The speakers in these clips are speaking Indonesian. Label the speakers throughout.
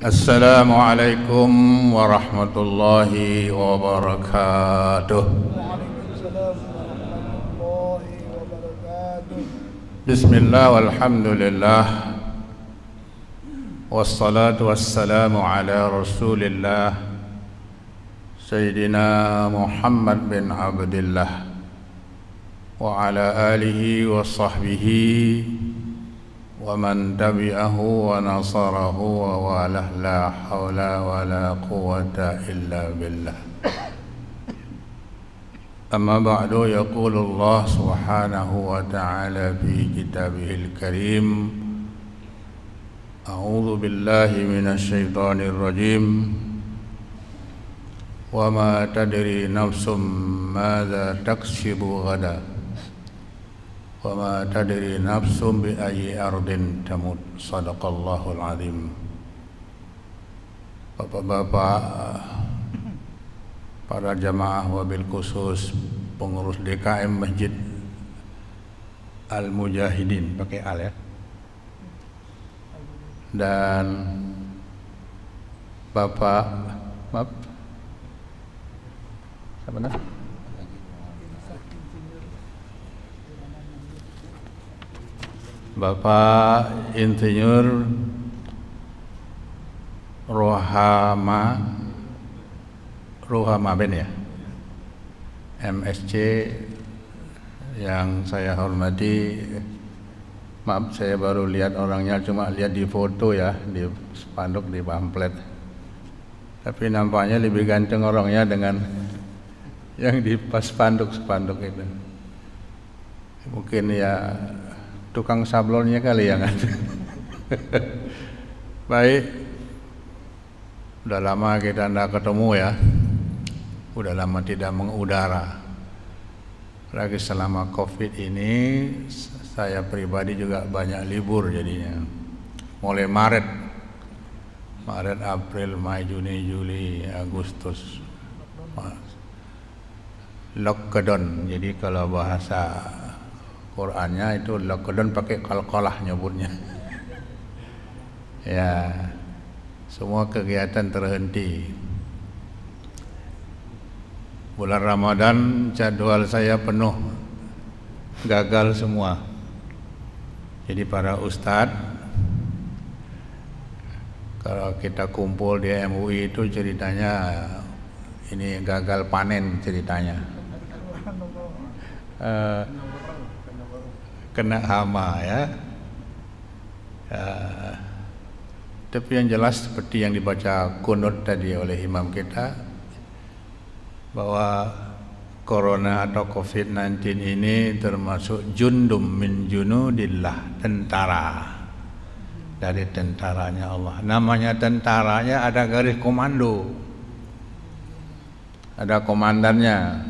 Speaker 1: Assalamualaikum warahmatullahi wabarakatuh.
Speaker 2: Waalaikumsalam warahmatullahi wabarakatuh.
Speaker 1: Bismillah walhamdulillah wassalatu wassalamu ala rasulillah Sayyidina Muhammad bin Abdillah wa ala alihi wa sahbihi wa man tabi'ahu wa nasarahu wa walah la hawla wa la quwwata illa billah. Amma ba'du, yaqulu Allah subhanahu wa ta'ala fi kitabihil karim, a'udzu billahi minasy syaithanir rajim, wa ma tadri nafsum madza taksibu ghadan wa ma tadri nafsum bi ayyi ardin tamut. Shadaqallahul azim. Bapak-bapak, para jamaah wabil khusus pengurus DKM Masjid Al-Mujahidin, pakai al ya, dan Bapak siapa namanya? Bapak Insinyur Rohama Ben ya, MSc, yang saya hormati. Maaf, saya baru lihat orangnya, cuma lihat di foto ya, di spanduk, di pamflet. Tapi nampaknya lebih ganteng orangnya dengan yang di pas spanduk itu. Mungkin ya tukang sablonnya kali ya kan. Baik, udah lama kita tidak ketemu ya, udah lama tidak mengudara. Lagi selama COVID ini saya pribadi juga banyak libur jadinya. Mulai Maret, April, Mei, Juni, Juli, Agustus, lockdown. Jadi kalau bahasa Qur'annya itu lockdown pakai qalqalah nyebutnya. Ya, semua kegiatan terhenti. Bulan Ramadan jadwal saya penuh, gagal semua. Jadi para ustadz, kalau kita kumpul di MUI itu ceritanya ini gagal panen ceritanya. Kena hama ya. Tapi yang jelas seperti yang dibaca kunut tadi oleh imam kita, bahwa corona atau COVID-19 ini termasuk jundum min junudillah, tentara dari tentaranya Allah. Namanya tentaranya ada garis komando, ada komandannya.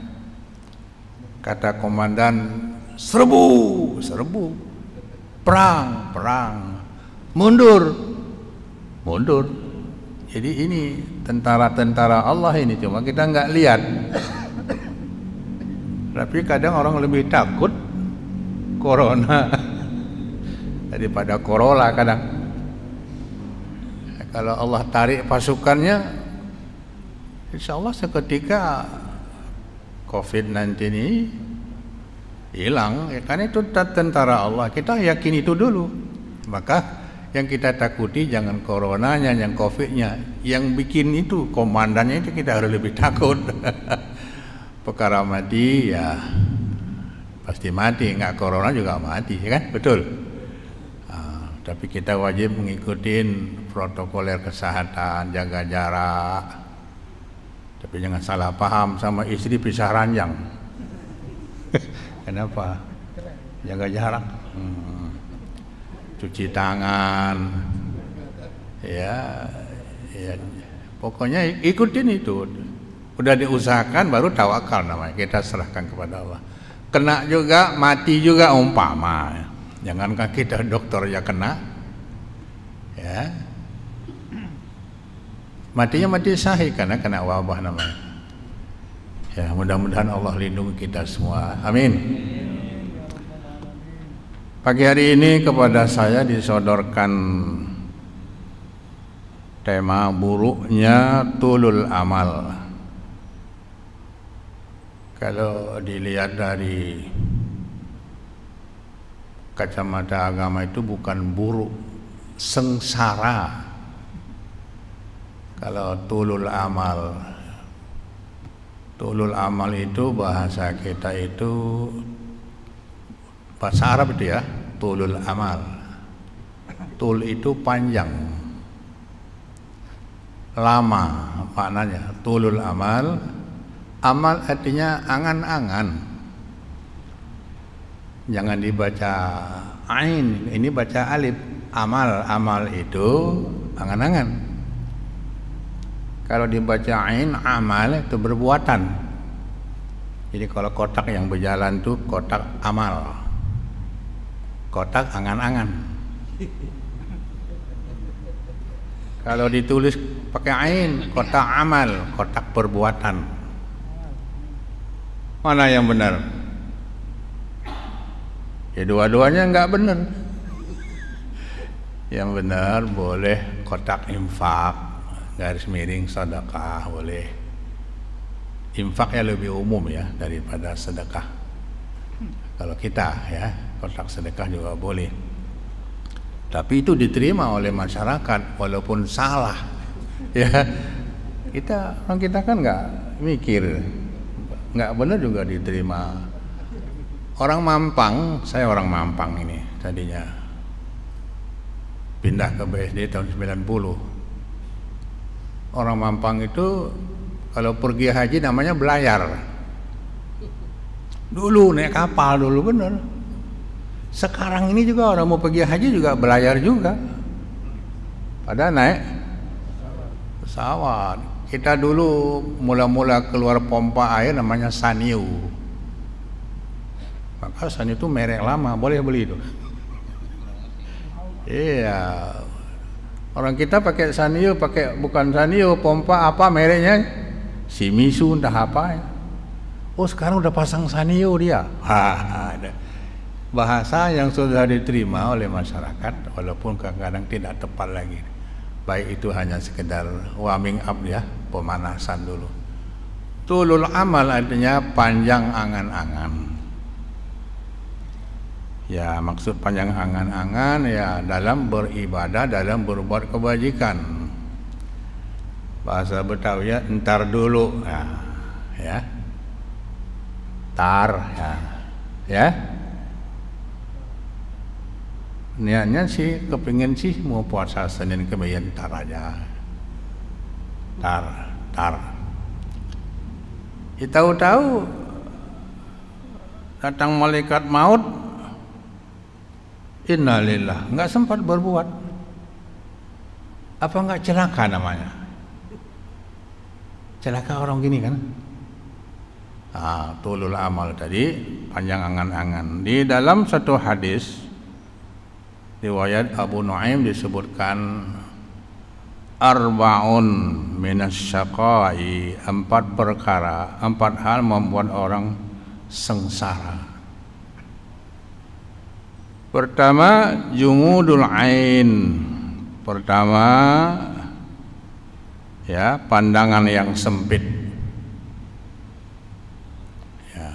Speaker 1: Kata komandan, serbu, perang, mundur. Jadi ini tentara-tentara Allah ini, cuma kita nggak lihat. Tapi kadang orang lebih takut corona daripada Corolla kadang. Kalau Allah tarik pasukannya, insya Allah seketika COVID-19 ini hilang, ya kan. Itu tentara Allah, kita yakin itu dulu. Maka yang kita takuti jangan coronanya, yang COVID-nya, yang bikin itu komandannya itu kita harus lebih takut. Perkara mati ya pasti mati, nggak corona juga mati, ya kan, betul. Tapi kita wajib mengikuti protokoler kesehatan, jaga jarak. Tapi jangan salah paham, sama istri pisah ranjang. Kenapa? Jaga jarak, cuci tangan, ya, pokoknya ikutin itu. Udah diusahakan baru tawakal namanya, kita serahkan kepada Allah. Kena juga, mati juga umpama. Jangankah kita dokter ya kena, ya. Matinya mati sahih karena kena wabah namanya. Ya, mudah-mudahan Allah lindungi kita semua. Amin. Pagi hari ini kepada saya disodorkan tema buruknya tulul amal. Kalau dilihat dari kacamata agama itu bukan buruk, sengsara. Kalau tulul amal itu bahasa kita itu bahasa Arab itu ya, tulul amal. Tul itu panjang, lama maknanya. Tulul amal, amal artinya angan-angan. Jangan dibaca ain, ini baca alif. Amal itu angan-angan. Kalau dibaca ain, amal itu berbuatan. Jadi kalau kotak yang berjalan itu kotak amal, kotak angan-angan. Kalau ditulis pakai ain, kotak amal, kotak perbuatan. Mana yang benar? Ya dua-duanya enggak benar. Yang benar boleh kotak infak, garis miring sedekah boleh. Infak ya lebih umum ya daripada sedekah. Kalau kita ya, kotak sedekah juga boleh. Tapi itu diterima oleh masyarakat walaupun salah. Ya, orang kita kan nggak mikir, nggak benar juga diterima. Orang Mampang, saya orang Mampang ini tadinya, pindah ke BSD tahun 90. Orang Mampang itu kalau pergi haji namanya belayar. Dulu naik kapal dulu bener. Sekarang ini juga orang mau pergi haji juga belayar juga. Padahal naik pesawat. Kita dulu mula-mula keluar pompa air namanya Sanyo. Maka Sanyo itu merek lama, boleh beli itu. Iya. Orang kita pakai Sanyo, bukan Sanyo, pompa apa mereknya? Shimizu entah apa ya. Oh sekarang udah pasang Sanyo dia. Bahasa yang sudah diterima oleh masyarakat walaupun kadang-kadang tidak tepat lagi. Baik itu hanya sekedar warming up ya, pemanasan dulu. Tulul amal artinya panjang angan-angan. Ya maksud panjang angan-angan ya dalam beribadah, dalam berbuat kebajikan. Bahasa Betawi ya, entar dulu ya. Tar ya. Niatnya sih kepingin sih mau puasa Senin Kemis tar aja. Tar. Ya, tahu-tahu datang malaikat maut. Innalillah, enggak sempat berbuat. Apa enggak celaka namanya? Celaka orang gini kan? Tulul amal tadi panjang angan-angan. Di dalam satu hadis riwayat Abu Nuaim disebutkan arba'un minas syaqai, 4 perkara, 4 hal membuat orang sengsara. Pertama, jumudul ain. Pertama ya, pandangan yang sempit. Ya,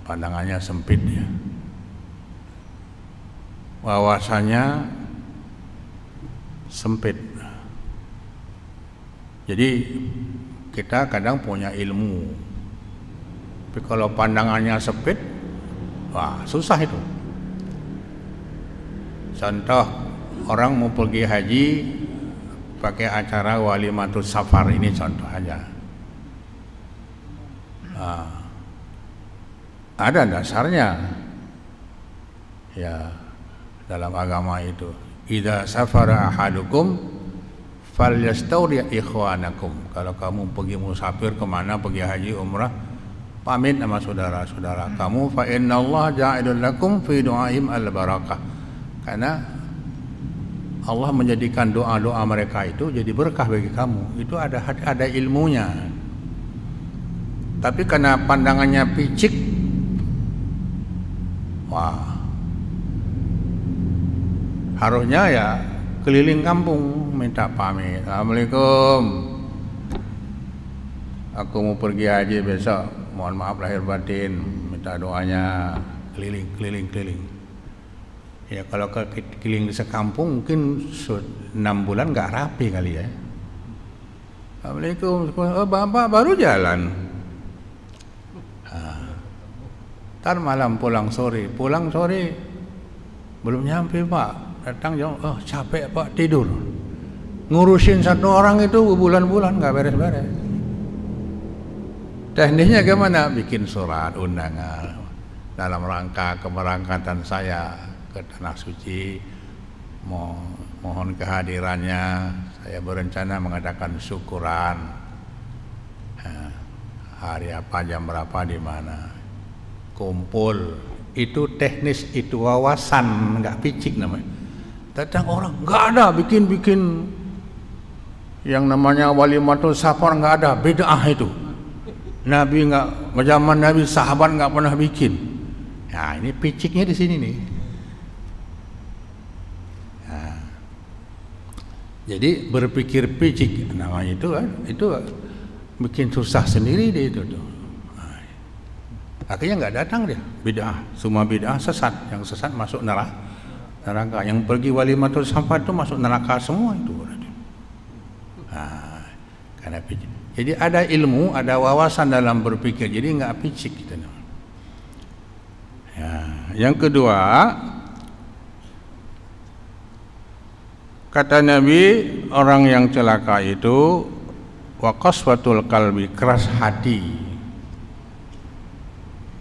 Speaker 1: pandangannya sempit ya. Wawasannya sempit. Jadi kita kadang punya ilmu, tapi kalau pandangannya sempit, wah susah itu. Contoh, orang mau pergi haji pakai acara walimatul safar, ini contoh aja. Ada dasarnya ya dalam agama itu. Idza safara ahadukum falyastawdi ikhwanakum. Kalau kamu pergi musafir kemana, pergi haji umrah, pamit sama saudara-saudara kamu, fa innallaha ja'ilul lakum fi du'aihim al-barakah. Karena Allah menjadikan doa-doa mereka itu jadi berkah bagi kamu. Itu ada ilmunya. Tapi karena pandangannya picik, wah, harusnya ya keliling kampung minta pamit. Assalamualaikum. Aku mau pergi haji besok. Mohon maaf lahir batin. Minta doanya. Keliling. Ya kalau keliling di sekampung mungkin 6 bulan nggak rapi kali ya. Assalamualaikum. Oh, Bapak baru jalan. Ntar malam pulang sore belum nyampe Pak. Datang jam, oh capek Pak, tidur. Ngurusin satu orang itu bulan-bulan nggak beres-beres. Teknisnya gimana? Bikin surat undangan dalam rangka keberangkatan saya ke Tanah Suci, mohon kehadirannya. Saya berencana mengadakan syukuran. Hari apa, jam berapa, di mana? Kumpul. Itu teknis, itu wawasan, nggak picik namanya. Datang orang, nggak ada bikin yang namanya walimatul safar, nggak ada, bid'ah itu. Nabi nggak, zaman Nabi sahabat nggak pernah bikin. Nah ini piciknya di sini nih. Nah, jadi berpikir picik namanya itu kan, itu bikin susah sendiri dia itu tuh. Nah, akhirnya nggak datang dia, bid'ah, semua bid'ah sesat, yang sesat masuk neraka. Yang pergi walimatul safar itu masuk neraka semua itu. Nah, karena picik. Jadi ada ilmu, ada wawasan dalam berpikir. Jadi nggak picik gitu. Ya, yang kedua, kata Nabi, orang yang celaka itu waqaswatul qalbi, keras hati.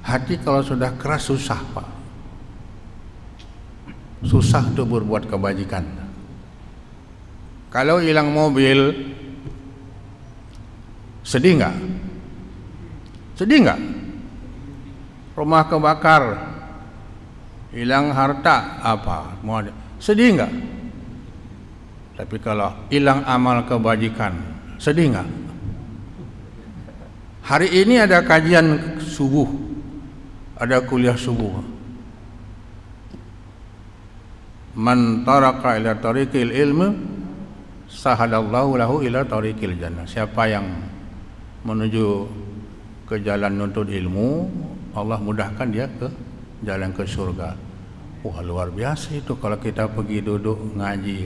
Speaker 1: Hati kalau sudah keras susah Pak. Susah untuk berbuat kebajikan. Kalau hilang mobil, sedih nggak? Sedih nggak? Rumah kebakar, hilang harta apa? Sedih nggak? Tapi kalau hilang amal kebajikan, sedih nggak? Hari ini ada kajian subuh, ada kuliah subuh. Man taraka ila tariqil ilmi sahalallahu lahu ila tariqil jannah. Siapa yang menuju ke jalan nuntut ilmu, Allah mudahkan dia ke jalan ke surga. Wah, luar biasa itu kalau kita pergi duduk ngaji.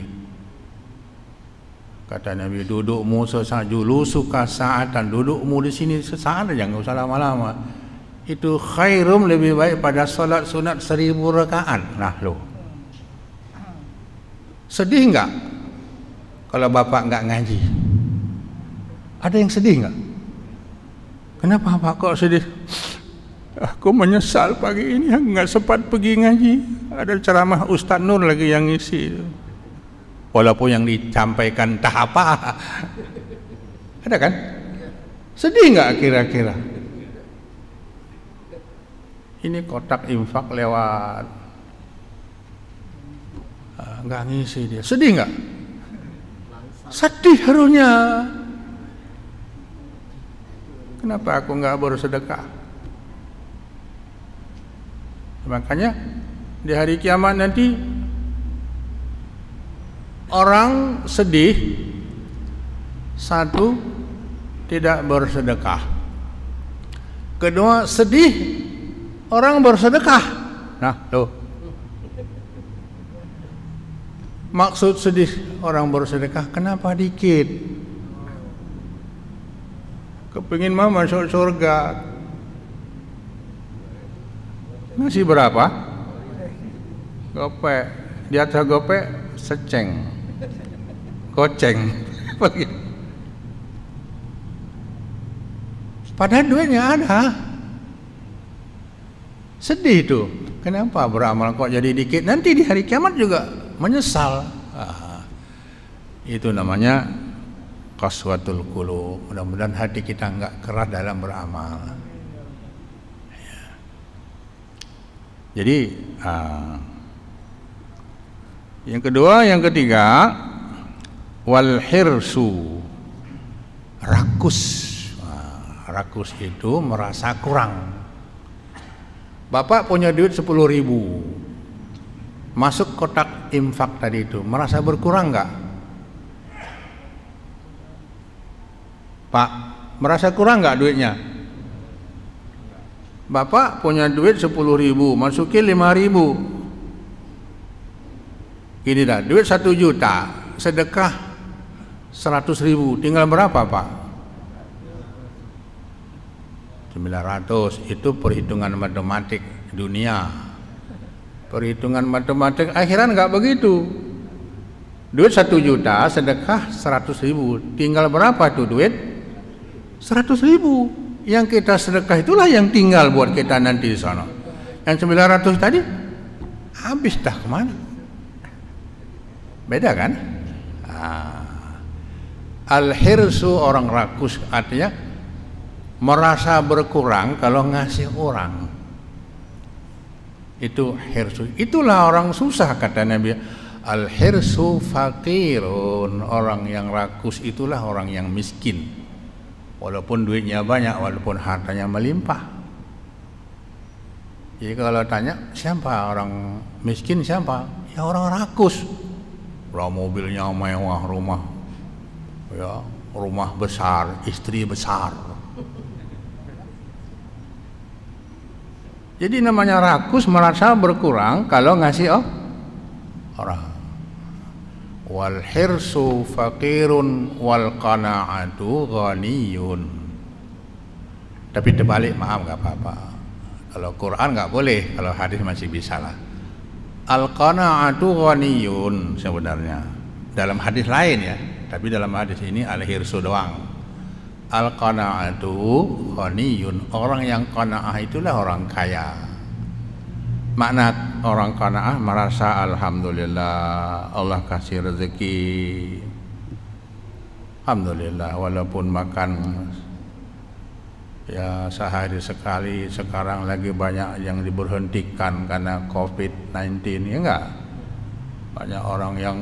Speaker 1: Kata Nabi, dudukmu sesaat, julusuka sa'atan, dudukmu di sini sesaat aja, enggak usah lama-lama. Itu khairum, lebih baik pada salat sunat 1000 rakaat. Nah, loh. Sedih enggak kalau bapak enggak ngaji? Ada yang sedih enggak? Kenapa Pak kok sedih? Aku menyesal pagi ini enggak sempat pergi ngaji. Ada ceramah Ustaz Nur lagi yang ngisi. Walaupun yang disampaikan tak apa. Ada kan? Sedih enggak kira-kira? Ini kotak infak lewat, nggak ngisi dia. Sedih nggak? Sedih harusnya. Kenapa aku nggak bersedekah? Makanya di hari kiamat nanti orang sedih, satu, tidak bersedekah. Kedua, sedih orang bersedekah. Nah, tuh. Maksud sedih orang bersedekah, kenapa dikit? Kepingin mah masuk surga. Ngasih berapa? Gopek. Di atas gopek seceng, goceng. Padahal duitnya ada. Sedih itu. Kenapa beramal kok jadi dikit? Nanti di hari kiamat juga menyesal. Itu namanya qaswatul qulub. Mudah-mudahan hati kita enggak keras dalam beramal. Ya. Jadi yang kedua, yang ketiga, wal hirsu, rakus. Rakus itu merasa kurang. Bapak punya duit 10.000, masuk kotak infak tadi itu, merasa berkurang enggak? Pak, merasa kurang nggak duitnya? Bapak punya duit 10.000, masukin 5.000. Gini dah, duit 1 juta, sedekah 100.000, tinggal berapa Pak? 900. Itu perhitungan matematik dunia. Perhitungan matematik akhirat nggak begitu. Duit 1 juta, sedekah 100.000, tinggal berapa tuh duit? 100.000. Yang kita sedekah itulah yang tinggal buat kita nanti di sana. Yang 900 tadi habis dah kemana? Beda kan? Al-hirsu, orang rakus, artinya merasa berkurang kalau ngasih orang. Itu hirsu. Itulah orang susah, kata Nabi. Al-hirsu fakirun, orang yang rakus itulah orang yang miskin. Walaupun duitnya banyak, walaupun hartanya melimpah. Jadi kalau tanya, siapa orang miskin, siapa? Ya orang rakus. Mobilnya mewah, rumah besar, istri besar. Jadi namanya rakus, merasa berkurang kalau ngasih orang. Wal hirsu fakirun wal qana'atu ghaniyun. Tapi terbalik, maaf nggak apa-apa. Kalau Quran nggak boleh, kalau hadis masih bisa lah. Al qana'atu ghaniyun sebenarnya dalam hadis lain ya, tapi dalam hadis ini al hirsu doang. Al qana'atu ghaniyun, orang yang qana'ah itulah orang kaya. Makna orang qanaah merasa alhamdulillah Allah kasih rezeki, alhamdulillah, walaupun makan ya sehari sekali, sekarang lagi banyak yang diberhentikan karena COVID-19, ya enggak? Banyak orang yang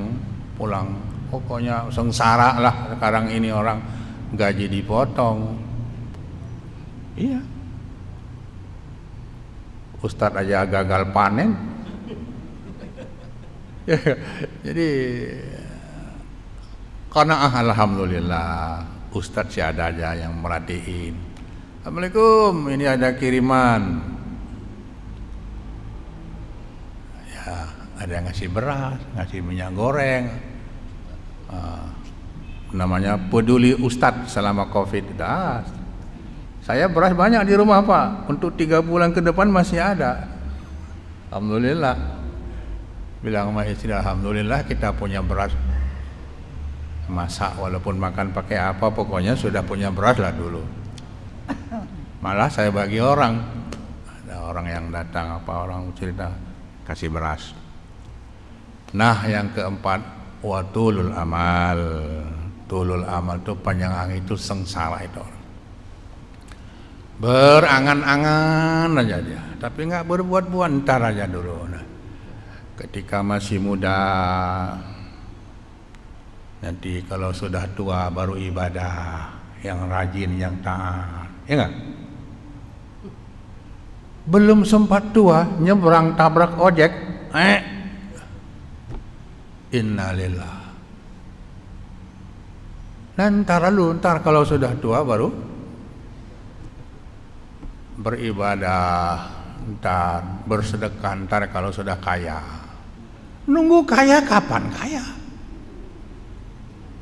Speaker 1: pulang, pokoknya sengsara lah sekarang ini, orang gaji dipotong. Iya, Ustadz aja gagal panen. Jadi qanaah alhamdulillah, Ustadz sih ada aja yang merhatiin. Assalamualaikum, ini ada kiriman. Ya, ada yang ngasih beras, ngasih minyak goreng. Namanya peduli Ustadz selama COVID. Saya beras banyak di rumah Pak, untuk 3 bulan ke depan masih ada. Alhamdulillah. Bilang sama istri, alhamdulillah kita punya beras. Masak walaupun makan pakai apa, pokoknya sudah punya beras lah dulu. Malah saya bagi orang, ada orang yang datang orang cerita kasih beras. Nah yang keempat, watulul amal. Tulul amal itu panjang angin, itu sengsara itu orang. Berangan-angan aja dia, tapi nggak berbuat-buat, ntar aja dulu. Nah, ketika masih muda, nanti kalau sudah tua baru ibadah, yang rajin, yang taat, ya nggak? Belum sempat tua, nyebrang tabrak ojek, innalillah. Ntar kalau sudah tua baru beribadah, ntar bersedekah, ntar kalau sudah kaya. Nunggu kaya kapan kaya?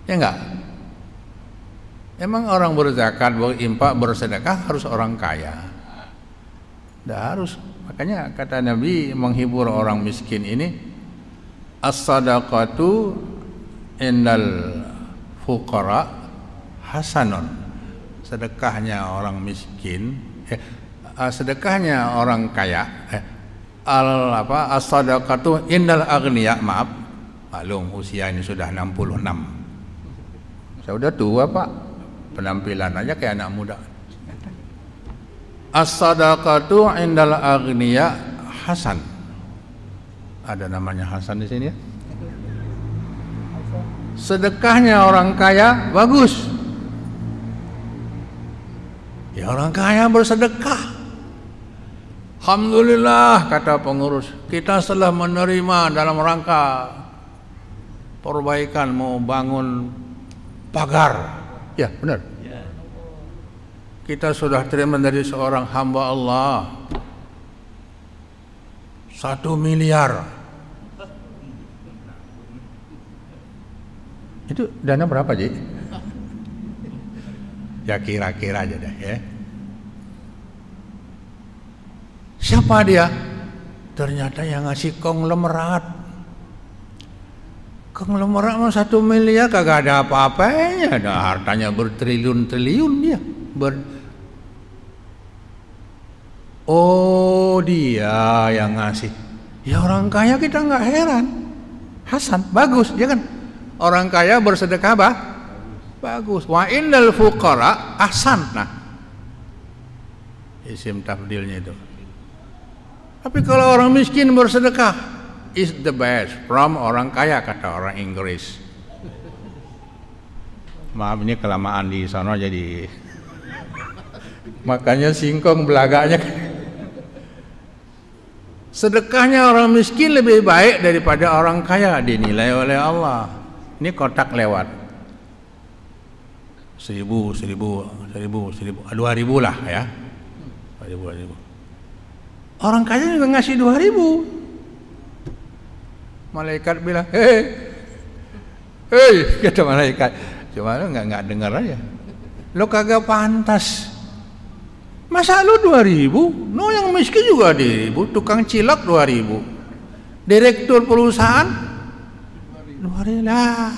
Speaker 1: Ya enggak? Emang orang berzakat, berinfak, bersedekah harus orang kaya? Tidak harus. Makanya kata Nabi menghibur orang miskin ini, as-sadaqatu indal fuqara hasanun. Sedekahnya orang miskin, sedekahnya orang kaya, as-sadaqatu indal aghniya, maaf, maklum usia ini sudah 66. Saya udah tua Pak, penampilan aja kayak anak muda. As-sadaqatu indal aghniya hasan. Ada namanya Hasan di sini ya. Sedekahnya orang kaya bagus. Ya orang kaya bersedekah. Alhamdulillah kata pengurus, kita telah menerima dalam rangka perbaikan mau bangun pagar. Ya benar. kita sudah terima dari seorang hamba Allah 1 miliar. Itu dana berapa, Ji? Ya kira-kira aja deh ya. Siapa dia? Ternyata yang ngasih konglomerat. Konglomerat mah 1 miliar kagak ada apa-apanya. Ada hartanya bertriliun-triliun dia. Oh, dia yang ngasih. Ya orang kaya kita nggak heran. Hasan, bagus, ya kan? Orang kaya bersedekah bagus. Wa innal fuqara ahsan. Nah, isim tafdilnya itu. Tapi kalau orang miskin bersedekah is the best from orang kaya, kata orang Inggris. Maaf, ini kelamaan di sana jadi makanya singkong belaganya. Sedekahnya orang miskin lebih baik daripada orang kaya dinilai oleh Allah. Ini kotak lewat 1.000, 2.000 lah ya. 2.000. Orang kaya juga ngasih 2.000. Malaikat bilang, hei, kata malaikat. Cuma lu nggak dengar aja. Lo kagak pantas. Masa lu 2.000? No, yang miskin juga 2.000. Tukang cilok 2.000. Direktur perusahaan 2.000 lah.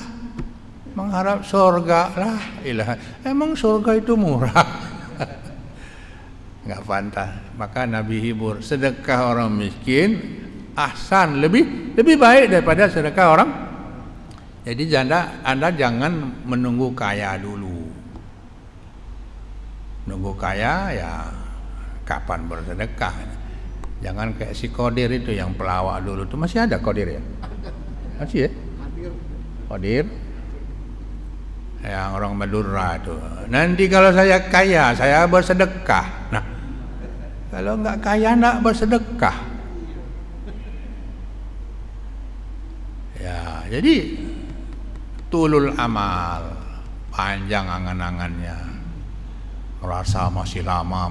Speaker 1: Mengharap surga lah. Ilah, emang surga itu murah? Nggak pantas. Maka Nabi hibur, sedekah orang miskin ahsan, lebih baik daripada sedekah orang. Jadi Anda jangan menunggu kaya dulu. Nunggu kaya ya kapan bersedekah. Jangan kayak si Kodir itu yang pelawak dulu tuh. Masih ada Kodir ya? Masih ya? Kodir yang orang Madura itu. Nanti kalau saya kaya, saya bersedekah. Nah, kalau nggak kaya nggak bersedekah. Ya, jadi tulul amal, panjang angan-angannya. Merasa masih lama.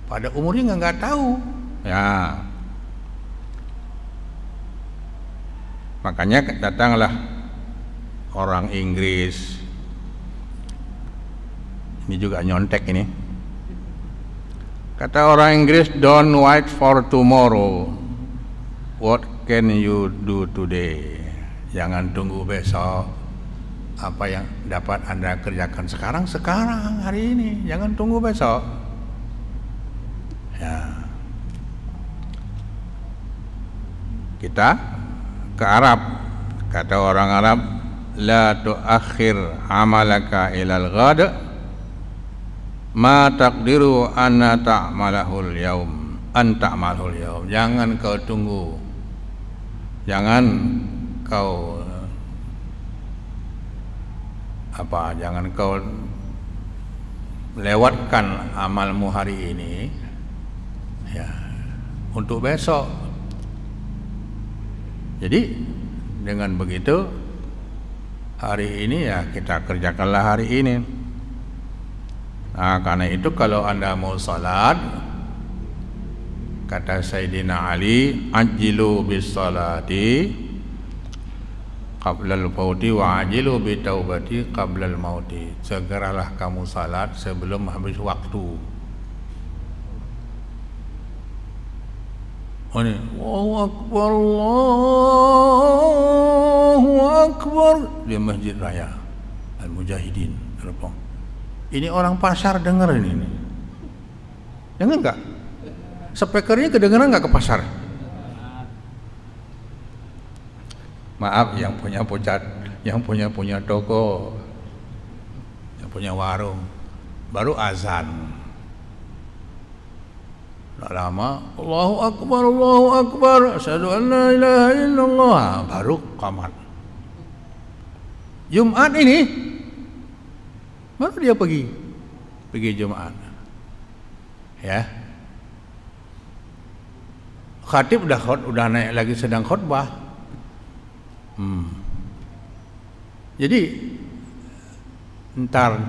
Speaker 1: Pada umurnya nggak tahu. Ya, makanya datanglah orang Inggris. Ini juga nyontek ini. Kata orang Inggris, don't wait for tomorrow. What can you do today? Jangan tunggu besok. Apa yang dapat Anda kerjakan sekarang hari ini, jangan tunggu besok. Ya. Kita ke Arab, kata orang Arab, la tuakhir amalaka ilal ghad ma taqdiru anna ta'malahul yaum ta'malul yaum. Jangan kau tunggu, jangan kau lewatkan amalmu hari ini ya untuk besok. Jadi dengan begitu hari ini ya kita kerjakanlah hari ini. Nah, karena itu kalau Anda mau salat, kata Sayyidina Ali, ajjilu bis salati qablal mauti wa ajilu bi taubati qablal mauti. Segeralah kamu salat sebelum habis waktu. Allahu akbar, Allahu akbar di Masjid Raya Al-Mujahidin Serpong. Ini orang pasar dengar ini. Dengar enggak? Speakernya kedengeran enggak ke pasar? Maaf, yang punya toko, yang punya warung, baru azan. Tak lama, Allahu Akbar, asyhadu an la ilaha illallah, baru qamat. Jumat ini, baru dia pergi Jumat. Ya, khatib udah naik lagi sedang khutbah. Jadi Ntar.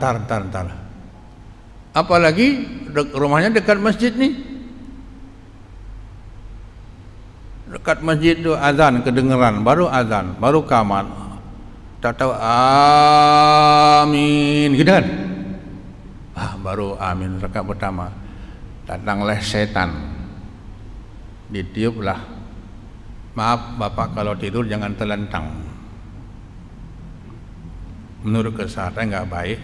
Speaker 1: Apalagi rumahnya dekat masjid nih. Dekat masjid itu azan kedengeran, baru azan, baru kamar. Tak tahu amin, gitu kan? Baru amin rakaat pertama. Datanglah setan. Ditiuplah. Maaf Bapak kalau tidur jangan telentang. Menurut kesehatan enggak baik.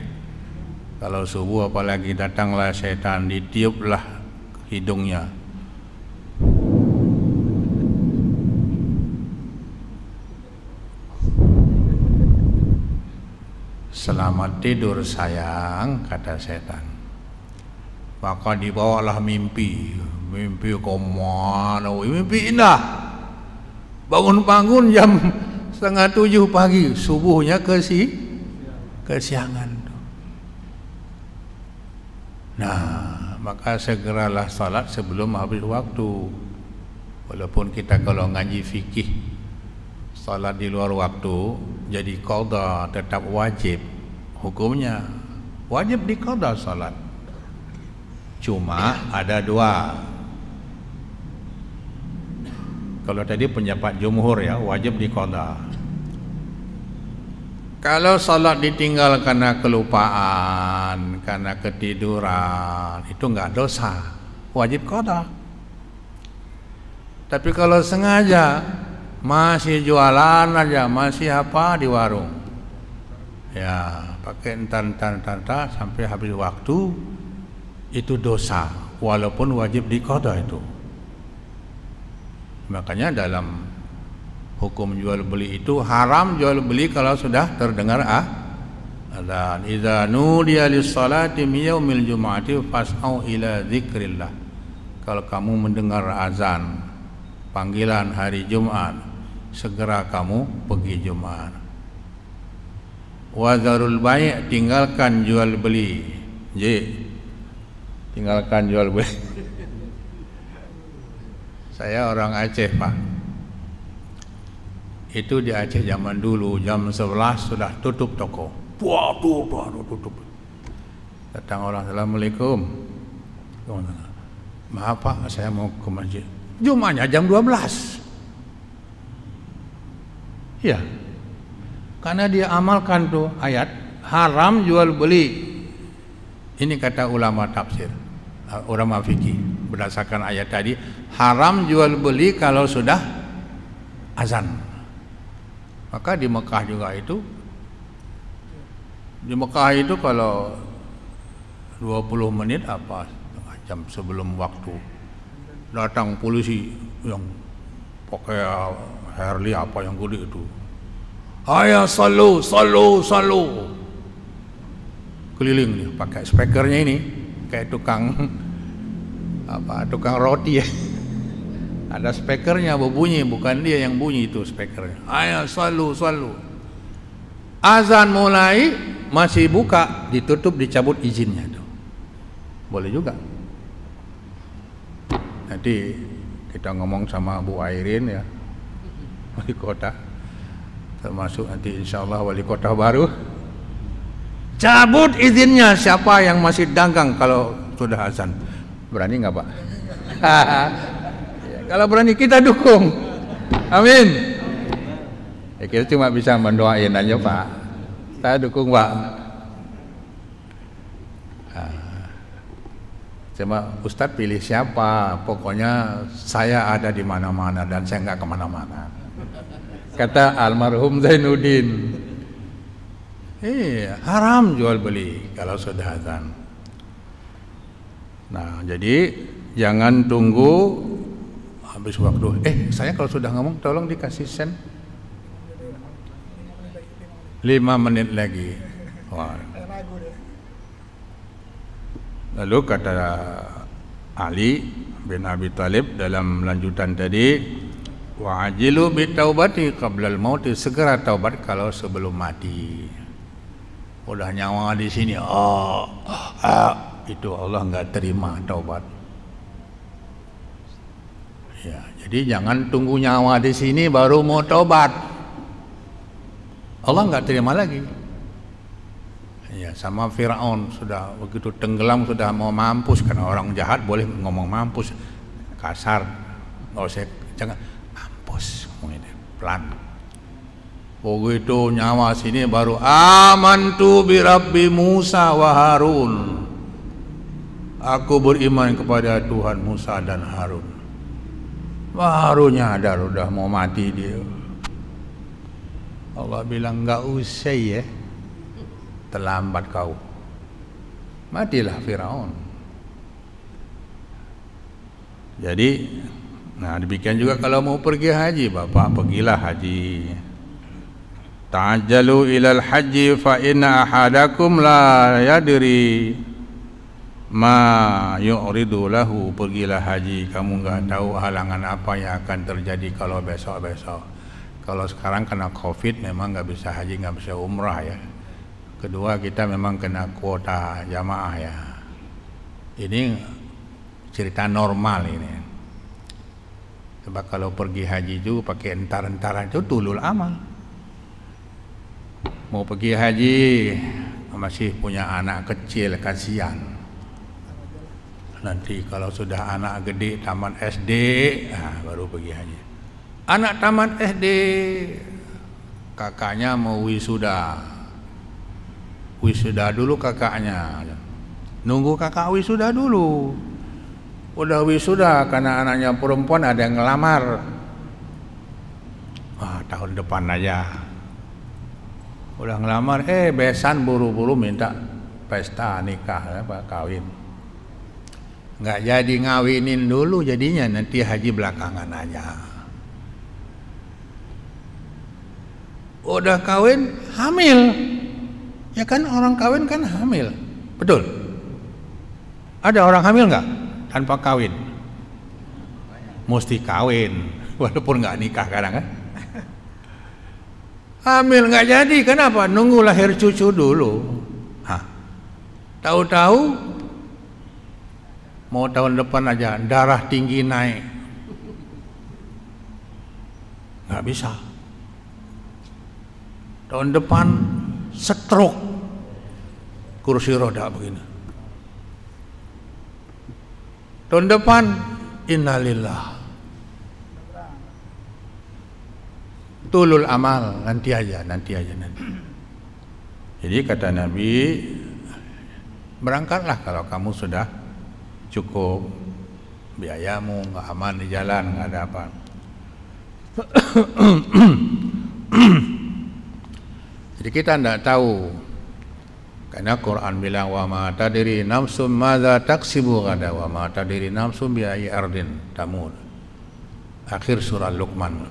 Speaker 1: Kalau subuh apalagi datanglah setan, ditiuplah hidungnya. Selamat tidur sayang, kata setan. Maka dibawalah mimpi kemana? Mimpi indah. Bangun jam 6:30 pagi, subuhnya kesiangan. Nah, maka segeralah salat sebelum habis waktu. Walaupun kita kalau ngaji fikih salat di luar waktu jadi qadha, tetap wajib hukumnya. Wajib diqadha salat. Cuma ada dua. Kalau tadi pendapat jumhur ya, wajib diqadha. Kalau salat ditinggal karena kelupaan, karena ketiduran, itu enggak dosa, wajib qadha. Tapi kalau sengaja masih jualan aja, masih apa di warung, ya pakai entar sampai habis waktu, itu dosa, walaupun wajib diqadha itu. Makanya dalam hukum jual beli itu haram jual beli kalau sudah terdengar adzan. Idza nudiya lis-salati min yaumil jumu'ati fas'au ila dzikrillah. Kalau kamu mendengar azan panggilan hari Jumat, segera kamu pergi Jumat. Wa dzarul bai', tinggalkan jual beli. Tinggalkan jual beli. Saya orang Aceh, Pak. Itu di Aceh zaman dulu jam 11 sudah tutup toko. Tutup. Datang orang, Assalamualaikum. Maaf Pak, saya mau ke masjid. Jumatnya jam 12. Iya. Karena dia amalkan tuh ayat haram jual beli. Ini kata ulama tafsir, ulama fikih berdasarkan ayat tadi, haram jual beli kalau sudah azan. Maka di Mekah juga itu, di Mekah itu kalau 20 menit apa setengah jam sebelum waktu datang polisi yang pakai Harley apa yang gede itu, ayo salu keliling nih pakai speakernya ini kayak tukang roti ya. Ada speakernya berbunyi, bukan dia yang bunyi itu speakernya. Ayo salu. Azan mulai, masih buka, ditutup, dicabut izinnya tuh. Boleh juga. Nanti kita ngomong sama Bu Airin ya, wali kota, termasuk nanti insyaallah wali kota baru. Cabut izinnya siapa yang masih dagang kalau sudah azan. Berani nggak Pak? Kalau berani kita dukung, amin. Ya, kita cuma bisa mendoain aja Pak. Saya dukung Pak. Cuma Ustadz pilih siapa? Pokoknya saya ada di mana-mana dan saya nggak kemana-mana. Kata almarhum Zainuddin. Haram jual beli kalau sudah azan. Nah, jadi jangan tunggu habis waktu. Saya kalau sudah ngomong tolong dikasih sen 5 menit lagi. Wah. Lalu kata Ali bin Abi Thalib dalam lanjutan tadi, wa ajilu bitaubati qablal mauti, segera taubat kalau sebelum mati. Udah nyawa di sini, itu Allah enggak terima taubat. Ya, jadi jangan tunggu nyawa di sini baru mau taubat. Allah enggak terima lagi. Ya, sama Firaun sudah begitu tenggelam sudah mau mampus, karena orang jahat boleh ngomong mampus kasar, nggak usah, jangan mampus ngomongnya pelan. Begitu nyawa sini baru amantu bi Rabbi Musa wa Harun, aku beriman kepada Tuhan Musa dan Harun. Baru nyadar udah mau mati dia. Allah bilang nggak usah ya, terlambat kau, matilah Firaun. Jadi, nah demikian juga kalau mau pergi haji, bapak pergilah haji. Ta'ajjalu ilal haji fa inna ahadakum la yadri ma yu'ridu lahu. Pergilah haji, kamu enggak tahu halangan apa yang akan terjadi kalau besok-besok. Kalau sekarang kena Covid memang enggak bisa haji, enggak bisa umrah ya. Kedua, kita memang kena kuota jamaah ya. Ini cerita normal ini. Sebab kalau pergi haji itu pakai entar-entaran itu tulul amal. Mau pergi haji masih punya anak kecil, kasihan. Nanti kalau sudah anak gede taman SD, baru pergi haji. Anak taman SD, kakaknya mau wisuda. Wisuda dulu kakaknya, nunggu kakak wisuda dulu. Udah wisuda karena anaknya perempuan ada yang ngelamar. Tahun depan aja. Udah ngelamar, besan buru-buru minta pesta nikah, kawin. Nggak jadi ngawinin dulu, jadinya nanti haji belakangan aja. Udah kawin, hamil. Ya kan orang kawin kan hamil, betul? Ada orang hamil nggak tanpa kawin? Mesti kawin, walaupun nggak nikah kadang kan? Hamil nggak jadi, kenapa? Nunggu lahir cucu dulu. Tahu-tahu mau tahun depan aja darah tinggi naik, nggak bisa. Tahun depan stroke, kursi roda begini. Tahun depan innalillah, tulul amal, nanti aja. Jadi kata Nabi, berangkatlah kalau kamu sudah cukup biayamu, nggak aman di jalan, nggak ada apa. Jadi kita tidak tahu, karena Quran bilang wa ma tadri nafsum madza taksibu ghadan wa ma tadri nafsum bi ayyi ardin tamut. Akhir surah Luqman.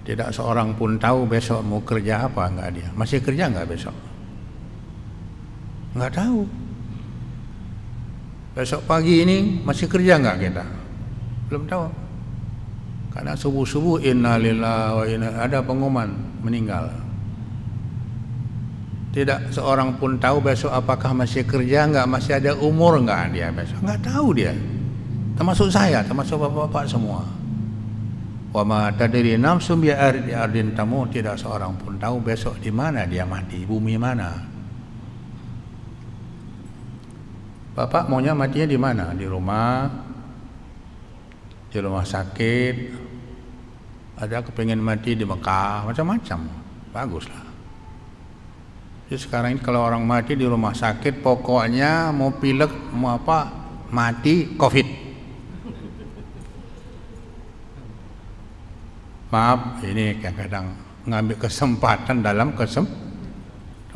Speaker 1: Tidak seorang pun tahu besok mau kerja apa, enggak dia. Masih kerja enggak besok? Enggak tahu. Besok pagi ini masih kerja enggak kita? Belum tahu. Karena subuh-subuh innalillahi wa inna, ada pengumuman meninggal. Tidak seorang pun tahu besok apakah masih kerja enggak, masih ada umur enggak dia besok. Enggak tahu dia. Termasuk saya, termasuk bapak-bapak semua. Wa ma tadri nafsum bi ardin tamu, tidak seorang pun tahu besok di mana dia mati, bumi mana. Bapak maunya matinya di mana? Di rumah sakit, ada kepengen mati di Mekah, macam-macam, baguslah. Jadi sekarang ini kalau orang mati di rumah sakit, pokoknya mau pilek, mau apa, mati Covid. Maaf, ini kadang-kadang ngambil kesempatan dalam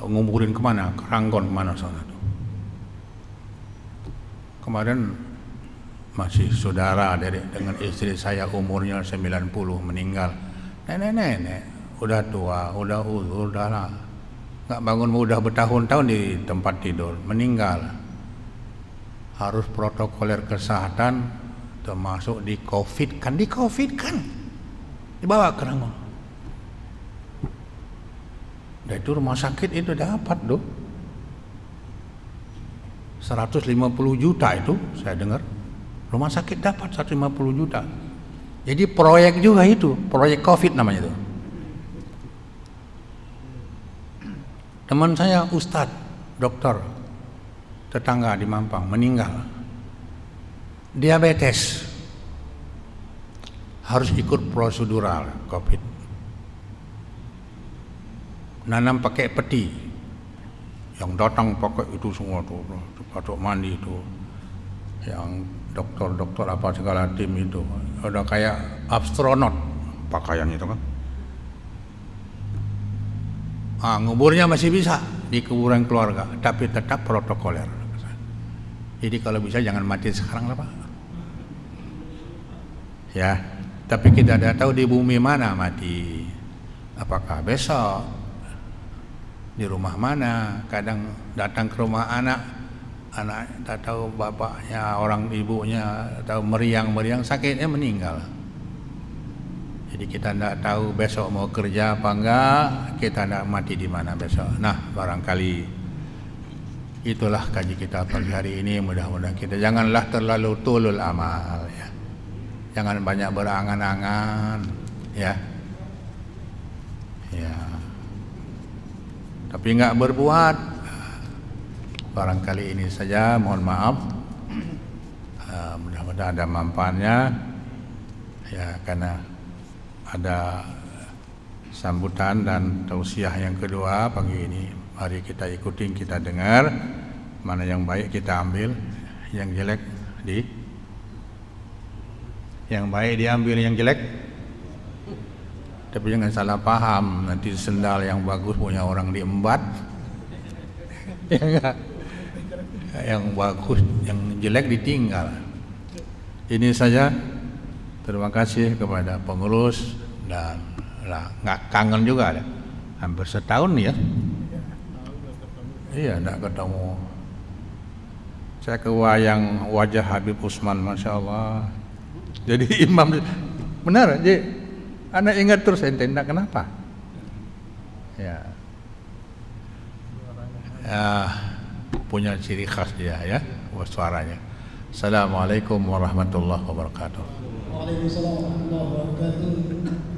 Speaker 1: nguburin kemana, Keranggon kemana sana tuh. Kemarin masih saudara dengan istri saya, umurnya 90, meninggal. Nenek udah tua, udah uzur, udahlah, nggak bangun, udah bertahun-tahun di tempat tidur, meninggal. Harus protokoler kesehatan, termasuk di Covid kan, dibawa ke Rangon. Dan itu rumah sakit itu dapat tuh 150 juta itu saya dengar. Rumah sakit dapat 150 juta. Jadi proyek juga itu, proyek Covid namanya itu. Teman saya ustadz, dokter, tetangga di Mampang meninggal, diabetes, harus ikut prosedural COVID, nanam pakai peti, yang datang pakai itu semua tuh, patok mandi itu, yang dokter apa segala tim itu, udah kayak astronot pakaian itu kan. Nguburnya masih bisa di kuburan keluarga, tapi tetap protokoler. Jadi kalau bisa jangan mati sekarang lah Pak. Ya, tapi kita tidak tahu di bumi mana mati. Apakah besok, di rumah mana? Kadang datang ke rumah anak tak tahu bapaknya, orang ibunya, tahu meriang sakitnya meninggal. Jadi kita tidak tahu besok mau kerja apa enggak, kita tidak mati di mana besok. Nah, barangkali itulah kaji kita pagi hari ini. Mudah-mudahan kita janganlah terlalu tulul amal, ya. Jangan banyak berangan-angan, ya. Ya. Tapi enggak berbuat. Barangkali ini saja, mohon maaf. Mudah-mudahan ada manfaatnya, ya, karena ada sambutan dan tausiah yang kedua pagi ini. Mari kita ikutin, kita dengar, mana yang baik kita ambil, yang jelek yang baik diambil, yang jelek. Tapi jangan salah paham, nanti sendal yang bagus punya orang diembat. Ya enggak? Yang bagus, yang jelek ditinggal. Ini saja. Terima kasih kepada pengurus dan nggak kangen juga, hampir setahun ya. Iya, nggak ketemu. Saya kewayang wajah Habib Usman, masya Allah. Jadi imam benar, jadi anak ingat terus ente, enggak kenapa? Ya, punya ciri khas dia ya, suaranya. Assalamualaikum warahmatullahi wabarakatuh.
Speaker 2: Waalaikumsalam warahmatullahi wabarakatuh.